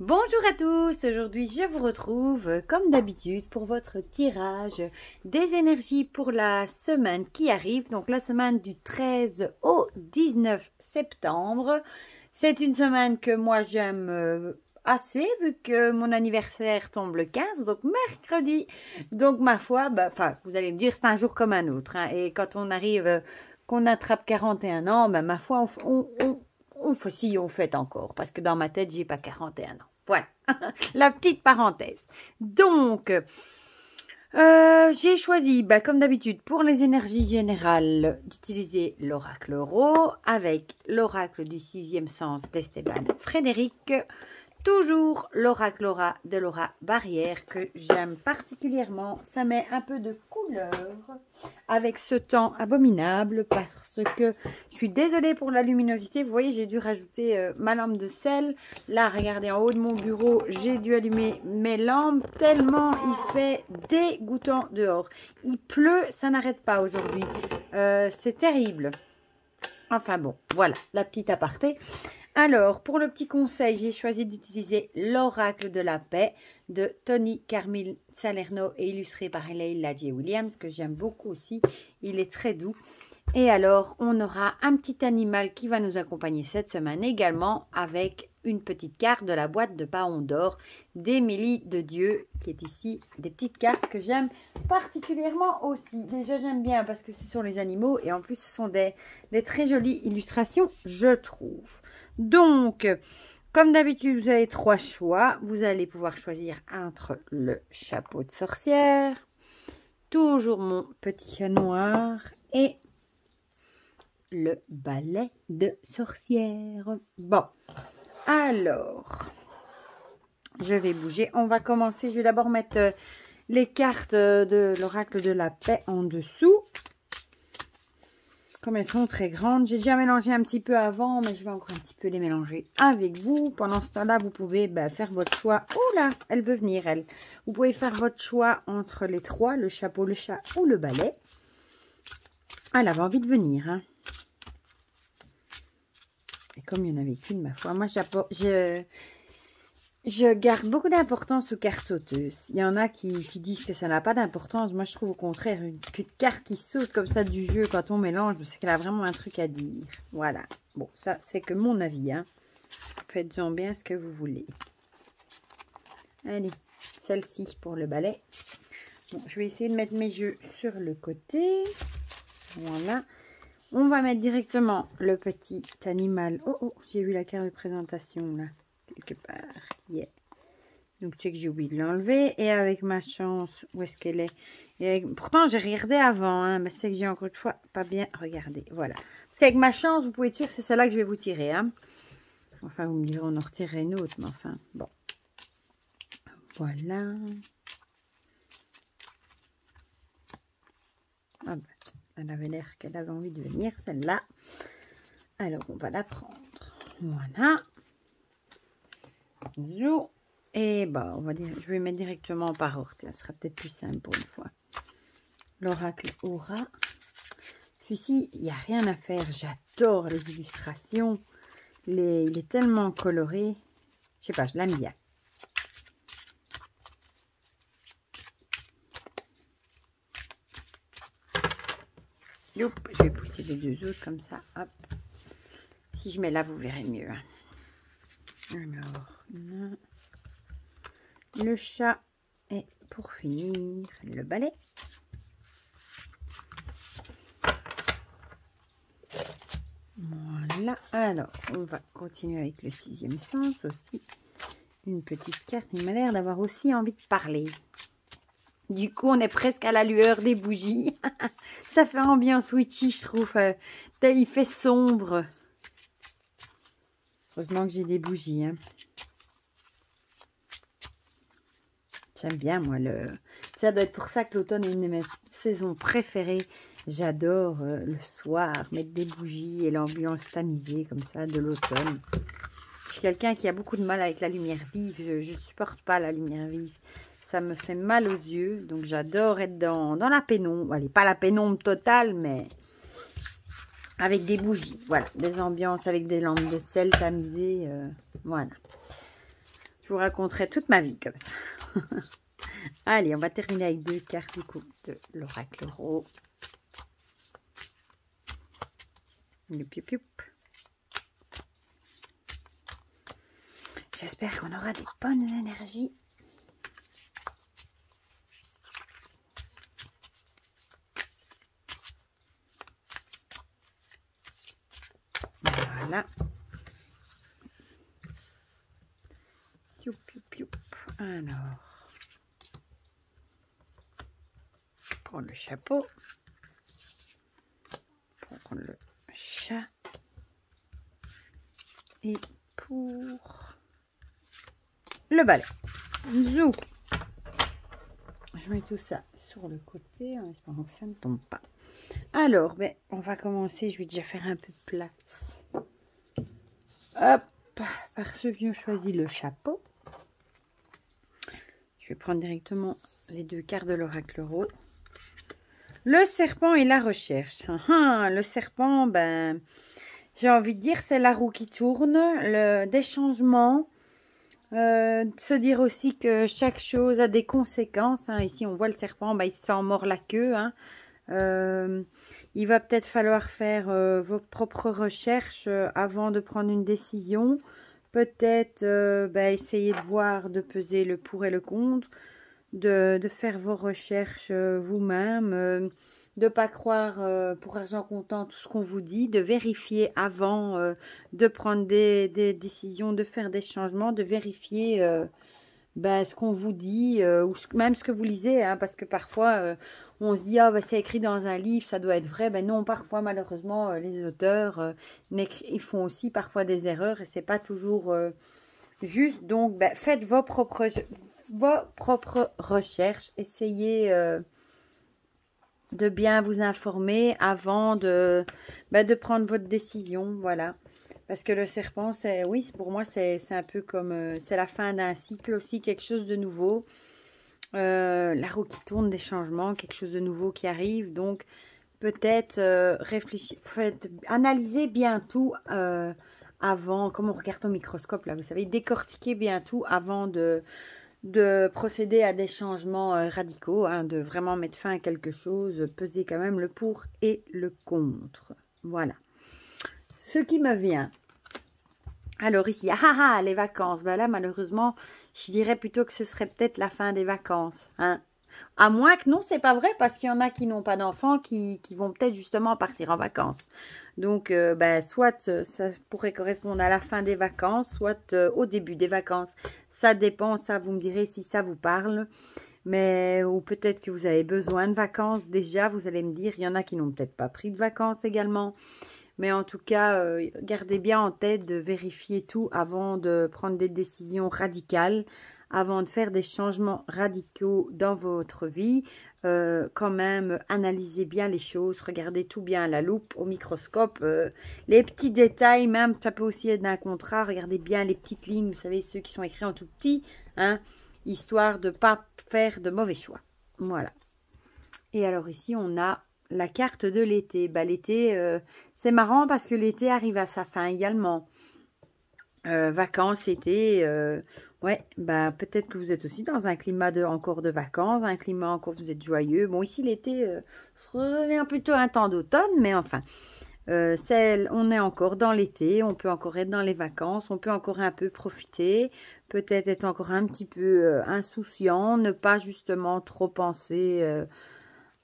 Bonjour à tous, aujourd'hui je vous retrouve comme d'habitude pour votre tirage des énergies pour la semaine qui arrive, donc la semaine du 13 au 19 septembre. C'est une semaine que moi j'aime assez vu que mon anniversaire tombe le 15, donc mercredi. Donc ma foi, vous allez me dire c'est un jour comme un autre, hein, et quand on arrive, qu'on attrape 41 ans, ma foi on fête encore, parce que dans ma tête, j'ai pas 41 ans. Voilà, la petite parenthèse. Donc, j'ai choisi, comme d'habitude, pour les énergies générales, d'utiliser l'oracle Euro avec l'oracle du sixième sens d'Esteban Frédéric. Toujours l'oracle Aura de Laura Barrière que j'aime particulièrement. Ça met un peu de couleur avec ce temps abominable parce que je suis désolée pour la luminosité. Vous voyez, j'ai dû rajouter ma lampe de sel. Là, regardez, en haut de mon bureau, j'ai dû allumer mes lampes tellement il fait dégoûtant dehors. Il pleut, ça n'arrête pas aujourd'hui. C'est terrible. Enfin bon, voilà, la petite aparté. Alors, pour le petit conseil, j'ai choisi d'utiliser l'oracle de la paix de Tony Carmine Salerno et illustré par Leila J. Williams, que j'aime beaucoup aussi. Il est très doux. Et alors, on aura un petit animal qui va nous accompagner cette semaine également avec une petite carte de la boîte de Paon d'or d'Émilie de Dieu, qui est ici, des petites cartes que j'aime particulièrement aussi. Déjà, j'aime bien parce que ce sont les animaux et en plus, ce sont des très jolies illustrations, je trouve. Donc, comme d'habitude, vous avez 3 choix. Vous allez pouvoir choisir entre le chapeau de sorcière, toujours mon petit chat noir et le balai de sorcière. Bon, alors, je vais bouger. On va commencer. Je vais d'abord mettre les cartes de l'oracle de la paix en dessous. Comme elles sont très grandes, j'ai déjà mélangé un petit peu avant, mais je vais encore un petit peu les mélanger avec vous. Pendant ce temps-là, vous pouvez faire votre choix. Oh là, elle veut venir, elle. Vous pouvez faire votre choix entre les 3, le chapeau, le chat ou le balai. Elle avait envie de venir, hein. Et comme il n'y en avait qu'une, ma foi, moi, je garde beaucoup d'importance aux cartes sauteuses. Il y en a qui disent que ça n'a pas d'importance. Moi, je trouve au contraire une carte qui saute comme ça du jeu quand on mélange, c'est qu'elle a vraiment un truc à dire. Voilà. Bon, ça, c'est que mon avis, hein. Faites-en bien ce que vous voulez. Allez, celle-ci pour le balai. Bon, je vais essayer de mettre mes jeux sur le côté. Voilà. On va mettre directement le petit animal. Oh, oh, j'ai vu la carte de présentation, là. Quelque part. Yeah. Donc c'est que j'ai oublié de l'enlever. Et avec ma chance, où est-ce qu'elle est, pourtant j'ai regardé avant, hein, mais c'est que j'ai encore une fois pas bien regardé. Voilà. Parce qu'avec ma chance, vous pouvez être sûr que c'est celle-là que je vais vous tirer, hein. Enfin, vous me direz, on en retirerait une autre, mais enfin, bon. Voilà. Ah ben, elle avait l'air qu'elle avait envie de venir, celle-là. Alors, on va la prendre. Voilà. Zou. Et on va dire, je vais mettre directement par ordre. Ça sera peut-être plus simple pour une fois. L'oracle Aura. Celui-ci, il n'y a rien à faire. J'adore les illustrations. Il est tellement coloré. Je sais pas, je l'aime bien. Youp, je vais pousser les 2 autres comme ça. Hop. Si je mets là, vous verrez mieux. Alors, là, le chat et pour finir, le balai. Voilà. Alors, on va continuer avec le sixième sens aussi. Une petite carte. Il m'a l'air d'avoir aussi envie de parler. Du coup, on est presque à la lueur des bougies. Ça fait ambiance witchy, je trouve. Il fait sombre. Heureusement que j'ai des bougies, hein. J'aime bien, moi, ça doit être pour ça que l'automne est une de mes saisons préférées. J'adore le soir, mettre des bougies et l'ambiance tamisée comme ça de l'automne. Je suis quelqu'un qui a beaucoup de mal avec la lumière vive. Je ne supporte pas la lumière vive. Ça me fait mal aux yeux. Donc, j'adore être dans la pénombre. Allez, pas la pénombre totale, mais avec des bougies. Voilà, des ambiances avec des lampes de sel tamisées. Voilà. Je vous raconterai toute ma vie comme ça. Allez, on va terminer avec 2 cartes du coup de l'oracle Ro. Youp, youp, youp. J'espère qu'on aura des bonnes énergies. Voilà. Youp, youp, youp. Alors, pour le chapeau, pour le chat et pour le balai. Zou. Je mets tout ça sur le côté en espérant que ça ne tombe pas. Alors, ben, on va commencer. Je vais déjà faire un peu de place. Hop, par ceux qui ont choisi le chapeau. Je vais prendre directement les 2 cartes de l'oracle Ro. Le serpent et la recherche. Le serpent, ben, j'ai envie de dire, c'est la roue qui tourne, des changements. Se dire aussi que chaque chose a des conséquences. Ici, on voit le serpent, ben, il s'en mord la queue. Il va peut-être falloir faire vos propres recherches avant de prendre une décision. Peut-être ben, essayer de voir, de peser le pour et le contre. De faire vos recherches vous-même, de ne pas croire pour argent comptant tout ce qu'on vous dit, de vérifier avant de prendre des décisions, de faire des changements, de vérifier ben, ce qu'on vous dit ou même ce que vous lisez, parce que parfois on se dit ben, c'est écrit dans un livre, ça doit être vrai. Ben non, parfois malheureusement les auteurs ils font aussi parfois des erreurs et c'est pas toujours juste. Donc ben, faites vos propres recherches, essayez de bien vous informer avant de prendre votre décision, voilà. Parce que le serpent, c'est, oui, pour moi, c'est un peu comme, c'est la fin d'un cycle aussi, quelque chose de nouveau. La roue qui tourne, des changements, quelque chose de nouveau qui arrive. Donc, peut-être analysez bien tout avant, comme on regarde au microscope, là, vous savez, décortiquer bien tout avant de procéder à des changements radicaux, de vraiment mettre fin à quelque chose, peser quand même le pour et le contre. Voilà. Ce qui me vient. Alors ici, les vacances. Ben là, malheureusement, je dirais plutôt que ce serait peut-être la fin des vacances. À moins que non, c'est pas vrai, parce qu'il y en a qui n'ont pas d'enfants, qui vont peut-être justement partir en vacances. Donc, ben, soit ça pourrait correspondre à la fin des vacances, soit au début des vacances. Ça dépend, ça vous me direz si ça vous parle. Mais, ou peut-être que vous avez besoin de vacances déjà, vous allez me dire. Il y en a qui n'ont peut-être pas pris de vacances également. Mais en tout cas, gardez bien en tête de vérifier tout avant de prendre des décisions radicales, avant de faire des changements radicaux dans votre vie. Quand même, analysez bien les choses, regardez tout bien à la loupe, au microscope. Les petits détails, même, ça peut aussi être d'un contrat. Regardez bien les petites lignes, vous savez, ceux qui sont écrits en tout petit, histoire de ne pas faire de mauvais choix. Voilà. Et alors ici, on a la carte de l'été. Bah, l'été, c'est marrant parce que l'été arrive à sa fin également. Vacances, été, ouais, bah, peut-être que vous êtes aussi dans un climat encore de vacances, un climat encore, vous êtes joyeux. Bon, ici, l'été, revient plutôt un temps d'automne, mais enfin, on est encore dans l'été, on peut encore être dans les vacances, on peut encore un peu profiter, peut-être être encore un petit peu insouciant, ne pas justement trop penser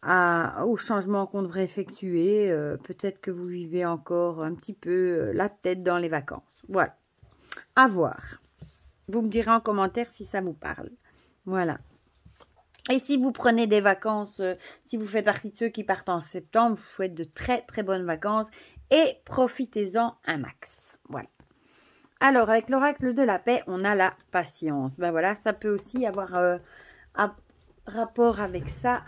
aux changements qu'on devrait effectuer. Peut-être que vous vivez encore un petit peu la tête dans les vacances. Voilà, à voir. Vous me direz en commentaire si ça vous parle. Voilà. Et si vous prenez des vacances, si vous faites partie de ceux qui partent en septembre, je vous souhaite de très très bonnes vacances et profitez-en un max. Voilà. Alors, avec l'oracle de la paix, on a la patience. Ben voilà, ça peut aussi avoir un rapport avec ça.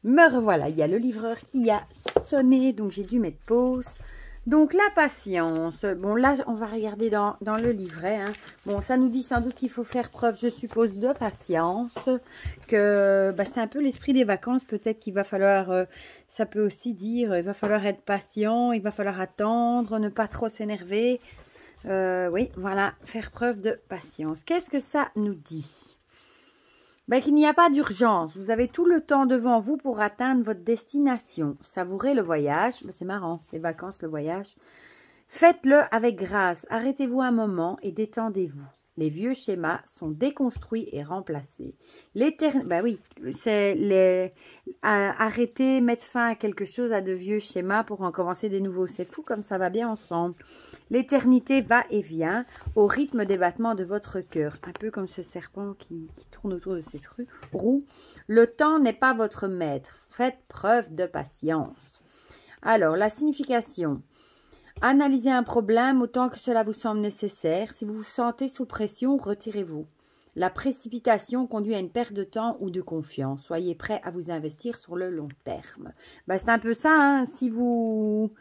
Me revoilà, il y a le livreur qui a sonné, donc j'ai dû mettre pause. Donc la patience, bon là on va regarder dans le livret. Bon, ça nous dit sans doute qu'il faut faire preuve, je suppose, de patience. Que bah, c'est un peu l'esprit des vacances, peut-être qu'il va falloir, ça peut aussi dire, il va falloir être patient, il va falloir attendre, ne pas trop s'énerver. Oui, voilà, faire preuve de patience. Qu'est-ce que ça nous dit? Ben, qu'il n'y a pas d'urgence. Vous avez tout le temps devant vous pour atteindre votre destination. Savourez le voyage. Ben, c'est marrant, les vacances, le voyage. Faites-le avec grâce. Arrêtez-vous un moment et détendez-vous. Les vieux schémas sont déconstruits et remplacés. Ben oui, c'est arrêter, mettre fin à quelque chose, à de vieux schémas pour en commencer des nouveaux. C'est fou comme ça va bien ensemble. L'éternité va et vient au rythme des battements de votre cœur. Un peu comme ce serpent qui tourne autour de cette roue. Le temps n'est pas votre maître. Faites preuve de patience. Alors, la signification. Analysez un problème autant que cela vous semble nécessaire. Si vous vous sentez sous pression, retirez-vous. La précipitation conduit à une perte de temps ou de confiance. Soyez prêt à vous investir sur le long terme. Ben, c'est un peu ça, hein. Si vous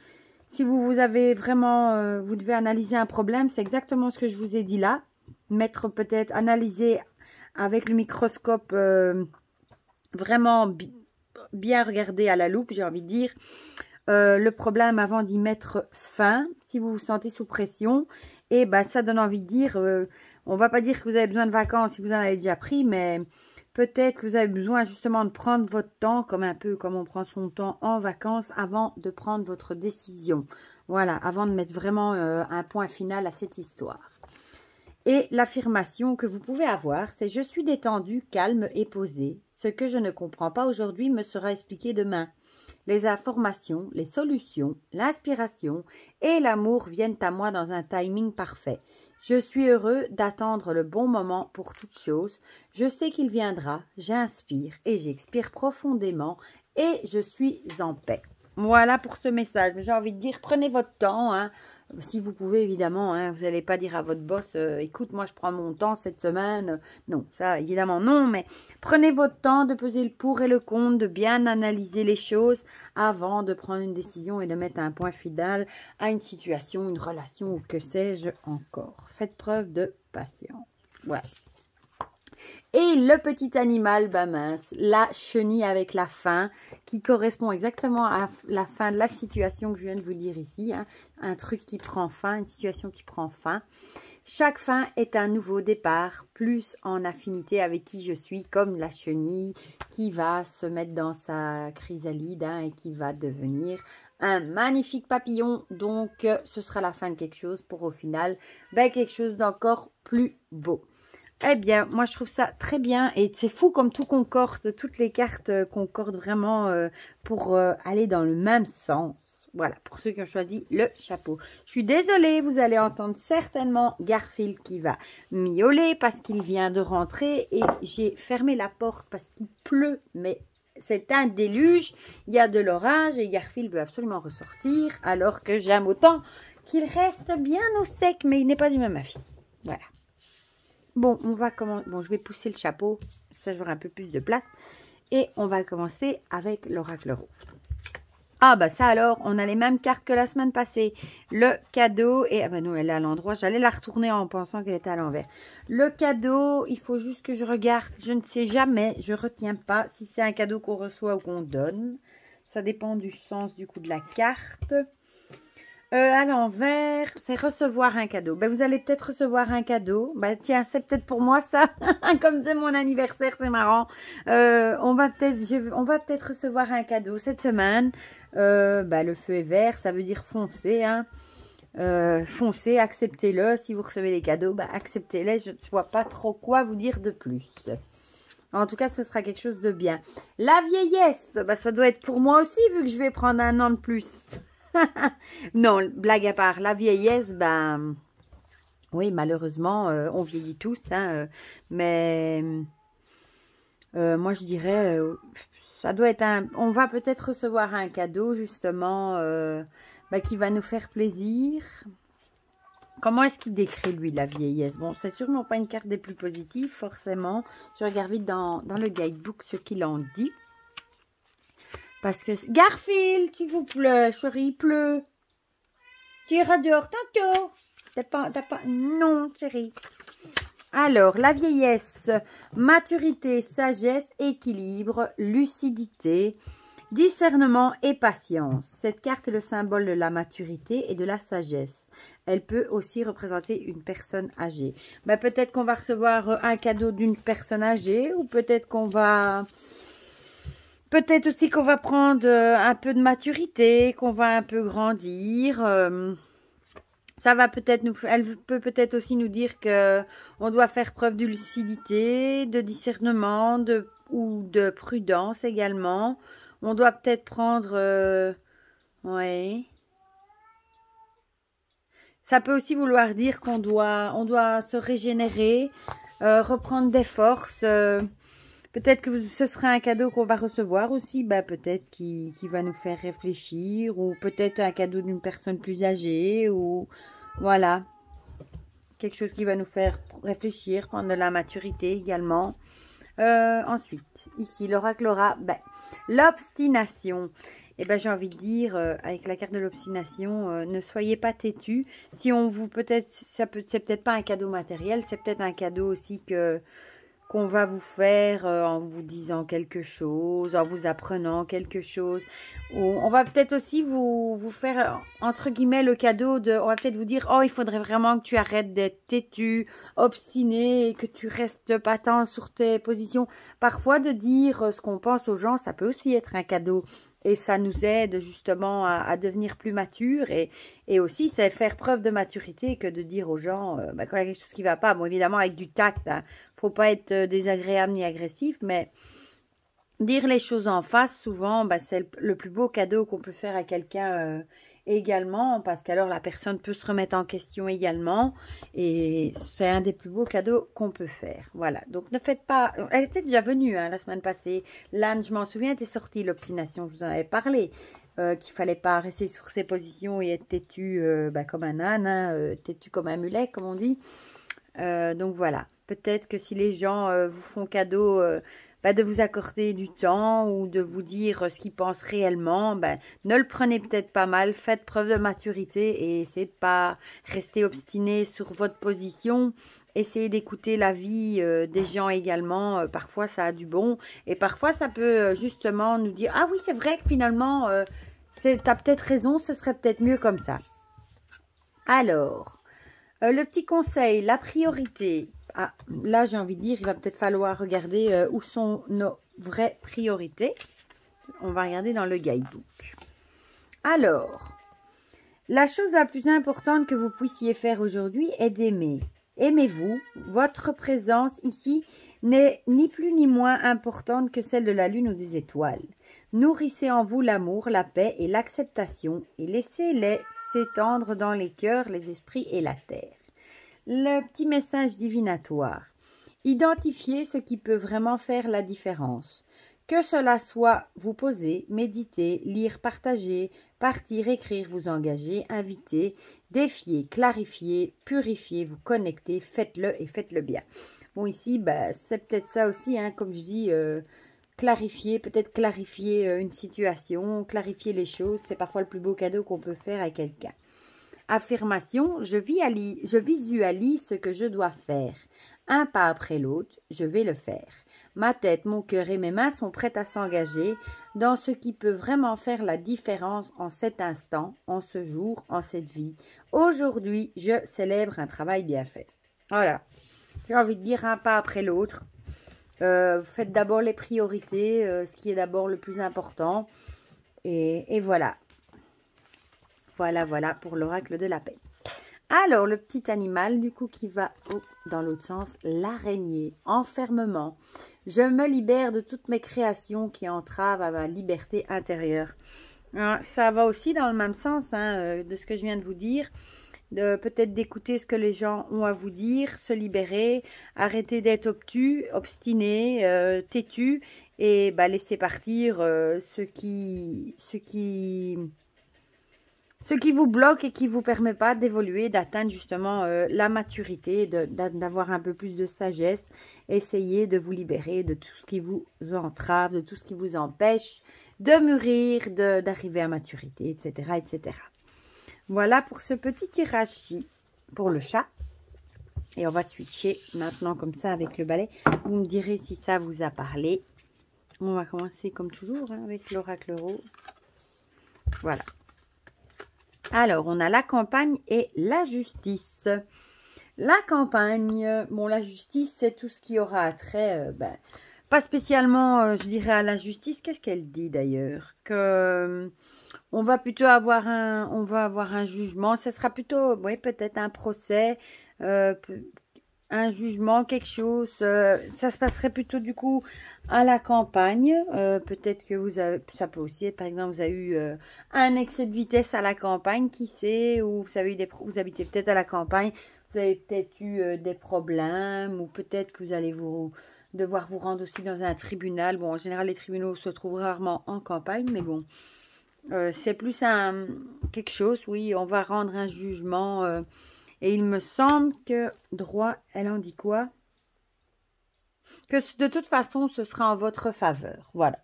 avez vraiment, vous devez analyser un problème, c'est exactement ce que je vous ai dit là. Mettre peut-être, analyser avec le microscope, vraiment bien regarder à la loupe, j'ai envie de dire. Le problème avant d'y mettre fin, si vous vous sentez sous pression, et ben ça donne envie de dire, on va pas dire que vous avez besoin de vacances si vous en avez déjà pris, mais peut-être que vous avez besoin justement de prendre votre temps, comme un peu comme on prend son temps en vacances, avant de prendre votre décision. Voilà, avant de mettre vraiment un point final à cette histoire. Et l'affirmation que vous pouvez avoir, c'est « Je suis détendu, calme et posé. Ce que je ne comprends pas aujourd'hui me sera expliqué demain. Les informations, les solutions, l'inspiration et l'amour viennent à moi dans un timing parfait. Je suis heureux d'attendre le bon moment pour toute chose. Je sais qu'il viendra, j'inspire et j'expire profondément et je suis en paix. » Voilà pour ce message. J'ai envie de dire, prenez votre temps, hein. Si vous pouvez, évidemment, hein, vous n'allez pas dire à votre boss, écoute, moi je prends mon temps cette semaine. Non, ça évidemment non, mais prenez votre temps de peser le pour et le contre, de bien analyser les choses avant de prendre une décision et de mettre un point final à une situation, une relation ou que sais-je encore. Faites preuve de patience. Voilà. Et le petit animal, bah mince, la chenille avec la fin, qui correspond exactement à la fin de la situation que je viens de vous dire ici. Hein. Un truc qui prend fin, une situation qui prend fin. Chaque fin est un nouveau départ, plus en affinité avec qui je suis, comme la chenille qui va se mettre dans sa chrysalide hein, et qui va devenir un magnifique papillon. Donc, ce sera la fin de quelque chose pour au final, bah, quelque chose d'encore plus beau. Eh bien, moi, je trouve ça très bien. Et c'est fou comme tout concorde, toutes les cartes concordent vraiment pour aller dans le même sens. Voilà, pour ceux qui ont choisi le chapeau. Je suis désolée, vous allez entendre certainement Garfield qui va miauler parce qu'il vient de rentrer. Et j'ai fermé la porte parce qu'il pleut, mais c'est un déluge. Il y a de l'orage et Garfield veut absolument ressortir. Alors que j'aime autant qu'il reste bien au sec, mais il n'est pas du même avis. Voilà. Bon, on va commencer. Bon, je vais pousser le chapeau, ça j'aurai un peu plus de place. Et on va commencer avec l'oracle rose. Ah bah ça alors, on a les mêmes cartes que la semaine passée. Le cadeau, et ah bah non, elle est à l'endroit. J'allais la retourner en pensant qu'elle était à l'envers. Le cadeau, il faut juste que je regarde. Je ne sais jamais, je retiens pas si c'est un cadeau qu'on reçoit ou qu'on donne. Ça dépend du sens du coup de la carte. À l'envers, c'est recevoir un cadeau. Ben, vous allez peut-être recevoir un cadeau. Ben, tiens, c'est peut-être pour moi ça. Comme c'est mon anniversaire, c'est marrant. On va peut-être recevoir un cadeau cette semaine. Ben, le feu est vert, ça veut dire foncez. Hein. Foncez, acceptez-le. Si vous recevez des cadeaux, ben, acceptez-les. Je ne vois pas trop quoi vous dire de plus. En tout cas, ce sera quelque chose de bien. La vieillesse, ben, ça doit être pour moi aussi, vu que je vais prendre un an de plus. Non, blague à part, la vieillesse, ben, oui, malheureusement, on vieillit tous, hein, mais moi, je dirais, ça doit être on va peut-être recevoir un cadeau, justement, ben, qui va nous faire plaisir. Comment est-ce qu'il décrit, lui, la vieillesse? Bon, c'est sûrement pas une carte des plus positives, forcément. Je regarde vite dans le guidebook ce qu'il en dit. Parce que... Garfield, s'il vous plaît, chérie, il pleut. Tu iras dehors tantôt. T'as pas... Non, chérie. Alors, la vieillesse, maturité, sagesse, équilibre, lucidité, discernement et patience. Cette carte est le symbole de la maturité et de la sagesse. elle peut aussi représenter une personne âgée. Ben, peut-être qu'on va recevoir un cadeau d'une personne âgée ou peut-être qu'on va... Peut-être aussi qu'on va prendre un peu de maturité, qu'on va un peu grandir. Ça va peut-être nous... Elle peut peut-être aussi nous dire que on doit faire preuve de lucidité, de discernement ou de prudence également. On doit peut-être prendre... ouais. Ça peut aussi vouloir dire qu'on doit se régénérer, reprendre des forces. Peut-être que ce sera un cadeau qu'on va recevoir aussi. Bah, peut-être qui va nous faire réfléchir. Ou peut-être un cadeau d'une personne plus âgée. Ou voilà. Quelque chose qui va nous faire réfléchir, prendre de la maturité également. Ensuite, ici, l'oracle aura l'obstination. Et ben j'ai envie de dire, avec la carte de l'obstination, ne soyez pas têtu. Si on vous c'est peut-être pas un cadeau matériel, c'est peut-être un cadeau aussi qu'on va vous faire en vous disant quelque chose, en vous apprenant quelque chose. Ou on va peut-être aussi vous faire, entre guillemets, le cadeau de... On va peut-être vous dire, oh, il faudrait vraiment que tu arrêtes d'être têtu, obstiné, et que tu restes patent sur tes positions. Parfois, de dire ce qu'on pense aux gens, ça peut aussi être un cadeau. Et ça nous aide justement à devenir plus mature. Et aussi, c'est faire preuve de maturité que de dire aux gens quand il y a quelque chose qui ne va pas. Bon, évidemment, avec du tact. Hein. Faut pas être désagréable ni agressif, mais dire les choses en face, souvent, c'est le plus beau cadeau qu'on peut faire à quelqu'un également, parce qu'alors la personne peut se remettre en question également, et c'est un des plus beaux cadeaux qu'on peut faire. Voilà, donc ne faites pas... Elle était déjà venue la semaine passée. L'âne, je m'en souviens, était sortie l'obstination, je vous en avais parlé. Qu'il fallait pas rester sur ses positions et être têtu comme un âne, têtu comme un mulet, comme on dit. Donc voilà. Peut-être que si les gens vous font cadeau de vous accorder du temps ou de vous dire ce qu'ils pensent réellement, ne le prenez peut-être pas mal, faites preuve de maturité et essayez de pas rester obstiné sur votre position. Essayez d'écouter l'avis des gens également. Parfois, ça a du bon et parfois, ça peut justement nous dire « Ah oui, c'est vrai que finalement, tu as peut-être raison, ce serait peut-être mieux comme ça. » Alors, le petit conseil, la priorité... Ah, là, j'ai envie de dire, il va peut-être falloir regarder où sont nos vraies priorités. On va regarder dans le guidebook. Alors, la chose la plus importante que vous puissiez faire aujourd'hui est d'aimer. Aimez-vous. Votre présence ici n'est ni plus ni moins importante que celle de la lune ou des étoiles. Nourrissez en vous l'amour, la paix et l'acceptation et laissez-les s'étendre dans les cœurs, les esprits et la terre. Le petit message divinatoire. Identifiez ce qui peut vraiment faire la différence. Que cela soit vous poser, méditer, lire, partager, partir, écrire, vous engager, inviter, défier, clarifier, purifier, vous connecter, faites-le et faites-le bien. Bon, ici, c'est peut-être ça aussi, comme je dis, clarifier, peut-être clarifier une situation, clarifier les choses. C'est parfois le plus beau cadeau qu'on peut faire à quelqu'un. Affirmation, je visualise ce que je dois faire. Un pas après l'autre, je vais le faire. Ma tête, mon cœur et mes mains sont prêtes à s'engager dans ce qui peut vraiment faire la différence en cet instant, en ce jour, en cette vie. Aujourd'hui, je célèbre un travail bien fait. Voilà. J'ai envie de dire un pas après l'autre. Faites d'abord les priorités, ce qui est d'abord le plus important. Et voilà. Voilà pour l'oracle de la paix. Alors, le petit animal, du coup, qui va dans l'autre sens, l'araignée, enfermement. Je me libère de toutes mes créations qui entravent à ma liberté intérieure. Ça va aussi dans le même sens de ce que je viens de vous dire. Peut-être d'écouter ce que les gens ont à vous dire, se libérer, arrêter d'être obstiné, têtu et laisser partir ce qui vous bloque et qui ne vous permet pas d'évoluer, d'atteindre justement la maturité, d'avoir un peu plus de sagesse. Essayez de vous libérer de tout ce qui vous entrave, de tout ce qui vous empêche de mûrir, d'arriver à maturité, etc., etc. Voilà pour ce petit tirage-ci pour le chat. Et on va switcher maintenant comme ça avec le balai. Vous me direz si ça vous a parlé. On va commencer comme toujours avec l'oracle rose. Voilà. Alors, on a la campagne et la justice. La campagne, bon, la justice, c'est tout ce qui aura attrait, pas spécialement, je dirais, à la justice. Qu'est-ce qu'elle dit d'ailleurs? Que on va plutôt avoir un jugement. Ce sera plutôt, oui, peut-être un procès, un jugement, quelque chose. Ça se passerait plutôt du coup à la campagne. Peut-être que vous avez, ça peut aussi être, par exemple, vous avez eu un excès de vitesse à la campagne, qui sait, ou vous avez eu vous habitez peut-être à la campagne, vous avez peut-être eu des problèmes, ou peut-être que vous allez devoir vous rendre aussi dans un tribunal. Bon, en général, les tribunaux se trouvent rarement en campagne, mais bon. C'est plus quelque chose, oui, on va rendre un jugement. Et il me semble que droit, elle en dit quoi? Que de toute façon, ce sera en votre faveur. Voilà.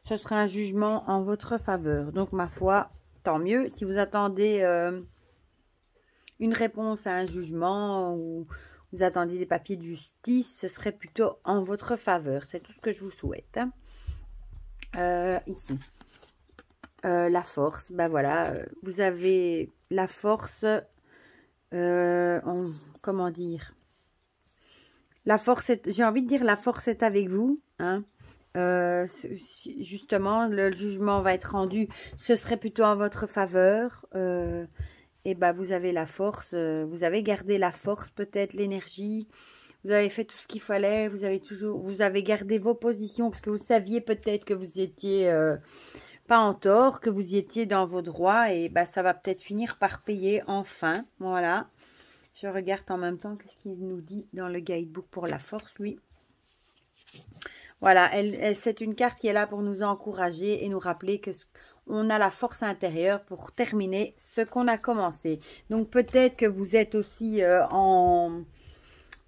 Ce sera un jugement en votre faveur. Donc, ma foi, tant mieux. Si vous attendez une réponse à un jugement ou vous attendez des papiers de justice, ce serait plutôt en votre faveur. C'est tout ce que je vous souhaite. Ici. La force, ben voilà, vous avez la force, comment dire, la force, j'ai envie de dire la force est avec vous, hein. Justement, le jugement va être rendu, ce serait plutôt en votre faveur, et ben vous avez la force, vous avez gardé la force, peut-être l'énergie, vous avez fait tout ce qu'il fallait, vous avez gardé vos positions, parce que vous saviez peut-être que vous étiez pas en tort, que vous y étiez dans vos droits, et bah, ça va peut-être finir par payer enfin. Voilà. Je regarde en même temps qu'est-ce qu'il nous dit dans le guidebook pour la force, lui. Voilà, c'est une carte qui est là pour nous encourager et nous rappeler que on a la force intérieure pour terminer ce qu'on a commencé. Donc peut-être que vous êtes aussi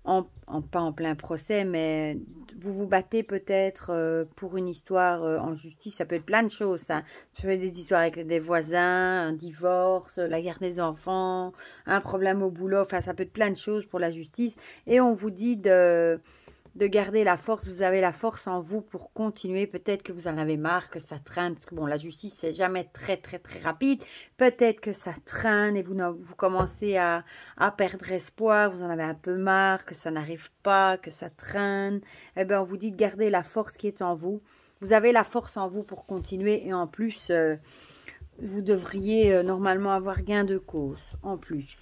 pas en plein procès, mais vous vous battez peut-être pour une histoire en justice. Ça peut être plein de choses, ça. Ça peut être des histoires avec des voisins, un divorce, la garde des enfants, un problème au boulot. Enfin, ça peut être plein de choses pour la justice. Et on vous dit de garder la force. Vous avez la force en vous pour continuer. Peut-être que vous en avez marre, que ça traîne. Parce que bon, la justice, c'est jamais très, très, très rapide. Peut-être que ça traîne et vous commencez à perdre espoir. Vous en avez un peu marre, que ça n'arrive pas, que ça traîne. Eh bien, on vous dit de garder la force qui est en vous. Vous avez la force en vous pour continuer. Et en plus, vous devriez normalement avoir gain de cause. En plus.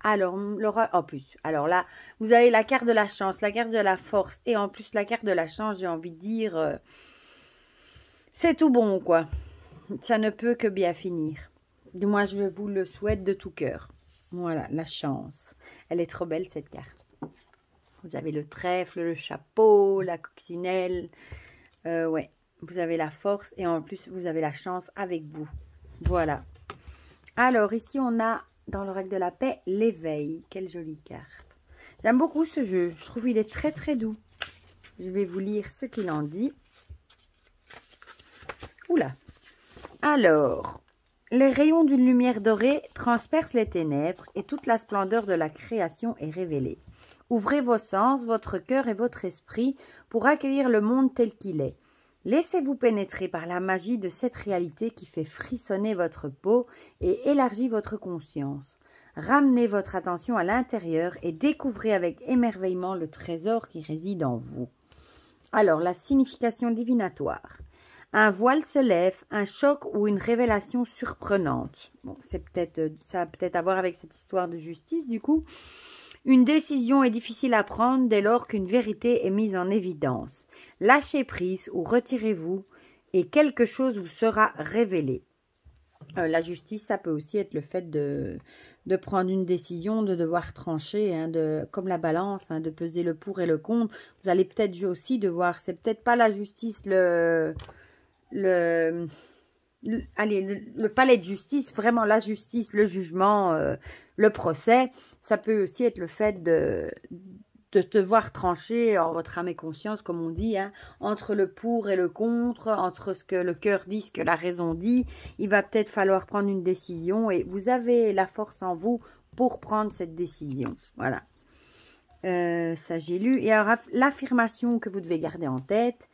Alors, Laura, en plus, alors là, vous avez la carte de la chance, la carte de la force et en plus la carte de la chance, j'ai envie de dire, c'est tout bon, quoi. Ça ne peut que bien finir. Du moins, je vous le souhaite de tout cœur. Voilà, la chance. Elle est trop belle, cette carte. Vous avez le trèfle, le chapeau, la coccinelle. Ouais, vous avez la force et en plus, vous avez la chance avec vous. Voilà. Alors, ici, on a... dans l'oracle de la paix, l'éveil. Quelle jolie carte. J'aime beaucoup ce jeu. Je trouve qu'il est très très doux. Je vais vous lire ce qu'il en dit. Oula. Alors, les rayons d'une lumière dorée transpercent les ténèbres et toute la splendeur de la création est révélée. Ouvrez vos sens, votre cœur et votre esprit pour accueillir le monde tel qu'il est. Laissez-vous pénétrer par la magie de cette réalité qui fait frissonner votre peau et élargit votre conscience. Ramenez votre attention à l'intérieur et découvrez avec émerveillement le trésor qui réside en vous. Alors, la signification divinatoire. Un voile se lève, un choc ou une révélation surprenante. Bon, ça a peut-être à voir avec cette histoire de justice, du coup. Une décision est difficile à prendre dès lors qu'une vérité est mise en évidence. Lâchez prise ou retirez-vous et quelque chose vous sera révélé. La justice, ça peut aussi être le fait de prendre une décision, de devoir trancher, hein, comme la balance, hein, de peser le pour et le contre. Vous allez peut-être aussi devoir, c'est peut-être pas la justice, le palais de justice, vraiment la justice, le jugement, le procès. Ça peut aussi être le fait de devoir trancher en votre âme et conscience, comme on dit, hein, entre le pour et le contre, entre ce que le cœur dit, ce que la raison dit. Il va peut-être falloir prendre une décision et vous avez la force en vous pour prendre cette décision. Voilà. Ça, j'ai lu. Et alors, l'affirmation que vous devez garder en tête.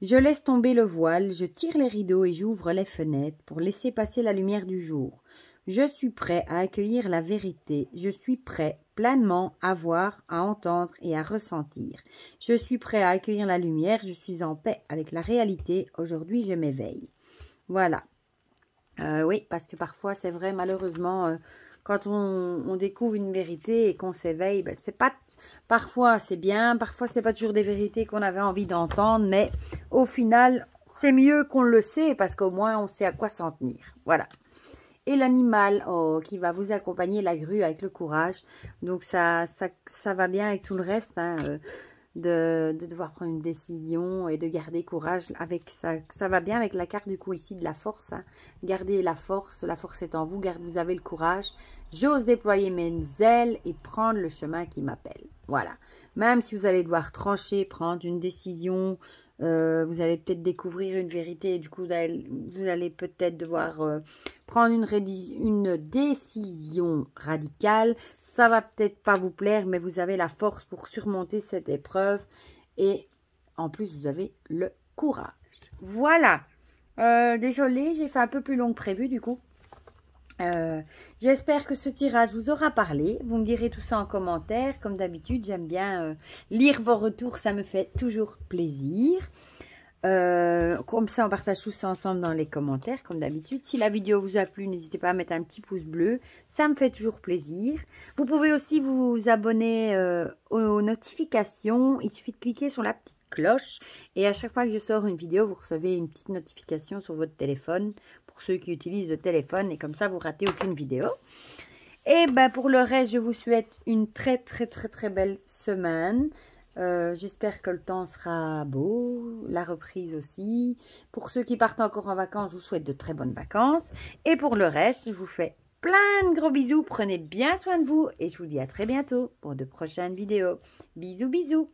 Je laisse tomber le voile, je tire les rideaux et j'ouvre les fenêtres pour laisser passer la lumière du jour. Je suis prêt à accueillir la vérité. Je suis prêt pleinement à voir, à entendre et à ressentir. Je suis prêt à accueillir la lumière. Je suis en paix avec la réalité. Aujourd'hui, je m'éveille. Voilà. Oui, parce que parfois, c'est vrai, malheureusement, quand on découvre une vérité et qu'on s'éveille, ben, c'est pas... Parfois, c'est bien. Parfois, c'est pas toujours des vérités qu'on avait envie d'entendre. Mais au final, c'est mieux qu'on le sait parce qu'au moins, on sait à quoi s'en tenir. Voilà. Et l'animal qui va vous accompagner, la grue, avec le courage. Donc, ça va bien avec tout le reste, hein, de devoir prendre une décision et de garder courage. Avec ça, ça va bien avec la carte du coup ici de la force. Hein. Gardez la force est en vous, vous avez le courage. J'ose déployer mes ailes et prendre le chemin qui m'appelle. Voilà. Même si vous allez devoir trancher, prendre une décision... vous allez peut-être découvrir une vérité et du coup, vous allez peut-être devoir prendre une décision radicale. Ça va peut-être pas vous plaire, mais vous avez la force pour surmonter cette épreuve. Et en plus, vous avez le courage. Voilà. Désolée, j'ai fait un peu plus long que prévu du coup. J'espère que ce tirage vous aura parlé. Vous me direz tout ça en commentaire. Comme d'habitude, j'aime bien lire vos retours. Ça me fait toujours plaisir. Comme ça, on partage tout ça ensemble dans les commentaires, comme d'habitude. Si la vidéo vous a plu, n'hésitez pas à mettre un petit pouce bleu. Ça me fait toujours plaisir. Vous pouvez aussi vous abonner aux notifications. Il suffit de cliquer sur la petite cloche. Et à chaque fois que je sors une vidéo, vous recevez une petite notification sur votre téléphone. Pour ceux qui utilisent le téléphone. Et comme ça, vous ratez aucune vidéo. Et ben pour le reste, je vous souhaite une très belle semaine. J'espère que le temps sera beau, la reprise aussi. Pour ceux qui partent encore en vacances, je vous souhaite de très bonnes vacances. Et pour le reste, je vous fais plein de gros bisous. Prenez bien soin de vous et je vous dis à très bientôt pour de prochaines vidéos. Bisous, bisous.